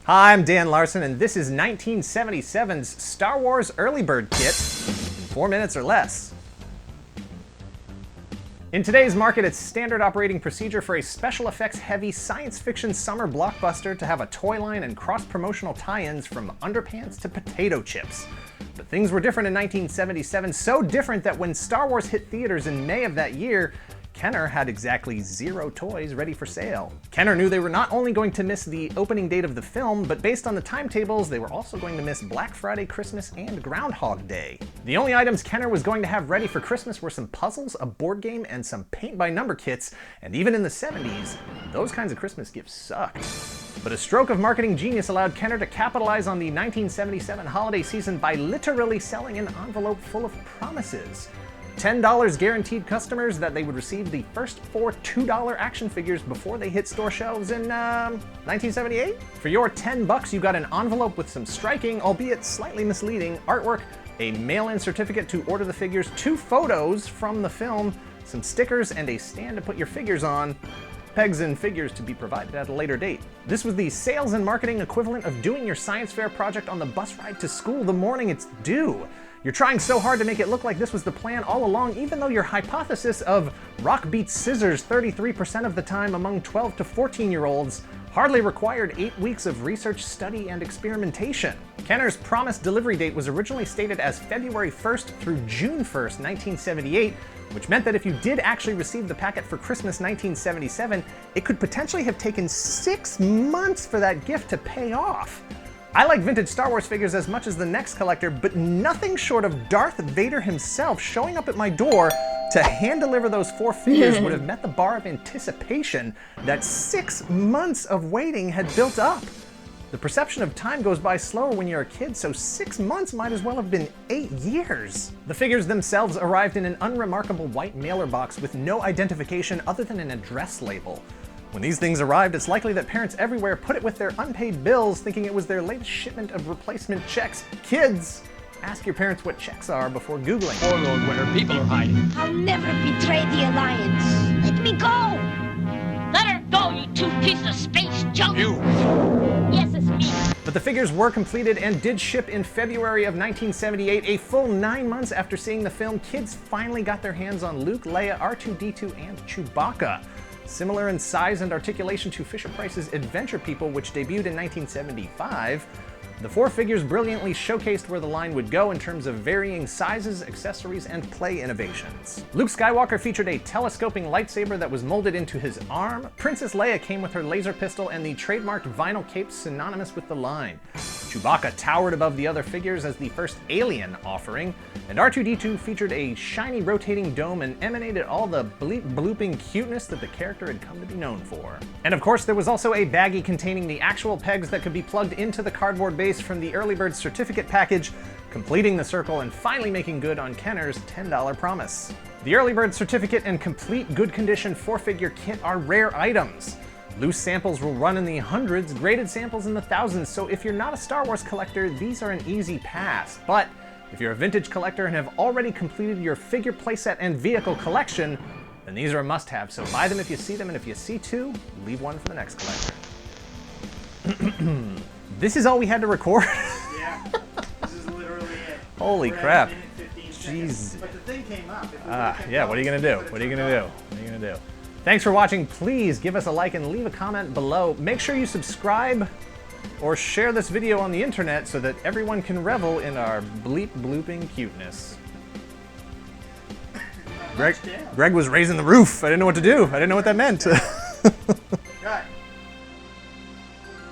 Hi, I'm Dan Larson, and this is 1977's Star Wars Early Bird Kit in 4 minutes or less. In today's market, it's standard operating procedure for a special effects heavy science fiction summer blockbuster to have a toy line and cross-promotional tie-ins from underpants to potato chips. But things were different in 1977, so different that when Star Wars hit theaters in May of that year, Kenner had exactly 0 toys ready for sale. Kenner knew they were not only going to miss the opening date of the film, but based on the timetables, they were also going to miss Black Friday, Christmas, and Groundhog Day. The only items Kenner was going to have ready for Christmas were some puzzles, a board game, and some paint-by-number kits, and even in the 70s, those kinds of Christmas gifts sucked. But a stroke of marketing genius allowed Kenner to capitalize on the 1977 holiday season by literally selling an envelope full of promises. $10 guaranteed customers that they would receive the first 4 $2 action figures before they hit store shelves in 1978? For your $10, you got an envelope with some striking, albeit slightly misleading, artwork, a mail-in certificate to order the figures, 2 photos from the film, some stickers, and a stand to put your figures on. Pegs and figures to be provided at a later date. This was the sales and marketing equivalent of doing your science fair project on the bus ride to school the morning it's due. You're trying so hard to make it look like this was the plan all along, even though your hypothesis of rock beats scissors 33% of the time among 12 to 14-year-olds hardly required 8 weeks of research, study, and experimentation. Kenner's promised delivery date was originally stated as February 1st through June 1st, 1978, which meant that if you did actually receive the packet for Christmas 1977, it could potentially have taken 6 months for that gift to pay off. I like vintage Star Wars figures as much as the next collector, but nothing short of Darth Vader himself showing up at my door to hand-deliver those 4 figures would have met the bar of anticipation that 6 months of waiting had built up. The perception of time goes by slower when you're a kid, so 6 months might as well have been 8 years. The figures themselves arrived in an unremarkable white mailer box with no identification other than an address label. When these things arrived, it's likely that parents everywhere put it with their unpaid bills, thinking it was their latest shipment of replacement checks. Kids, ask your parents what checks are before Googling. Warlord, where people are hiding. I'll never betray the Alliance. Let me go! Let her go, you 2 pieces of space junk! You! Yes, it's me. But the figures were completed and did ship in February of 1978, a full 9 months after seeing the film. Kids finally got their hands on Luke, Leia, R2 D2, and Chewbacca. Similar in size and articulation to Fisher-Price's Adventure People, which debuted in 1975, the 4 figures brilliantly showcased where the line would go in terms of varying sizes, accessories, and play innovations. Luke Skywalker featured a telescoping lightsaber that was molded into his arm. Princess Leia came with her laser pistol and the trademarked vinyl cape synonymous with the line. Chewbacca towered above the other figures as the first alien offering, and R2-D2 featured a shiny rotating dome and emanated all the bleep-blooping cuteness that the character had come to be known for. And of course, there was also a baggie containing the actual pegs that could be plugged into the cardboard base from the Early Bird certificate package, completing the circle and finally making good on Kenner's $10 promise. The Early Bird certificate and complete good condition 4-figure kit are rare items. Loose samples will run in the hundreds, graded samples in the thousands, so if you're not a Star Wars collector, these are an easy pass. But if you're a vintage collector and have already completed your figure playset and vehicle collection, then these are a must-have, so buy them if you see them, and if you see 2, leave 1 for the next collector. This is all we had to record? Yeah, this is literally it. Holy We're at crap. a minute 15 Jeez. seconds. But the thing came up. If we Yeah, what are you gonna do? What are you gonna do? What are you gonna do? Thanks for watching. Please give us a like and leave a comment below. Make sure you subscribe or share this video on the internet so that everyone can revel in our bleep-blooping cuteness. Greg was raising the roof. I didn't know what to do. I didn't know what that meant.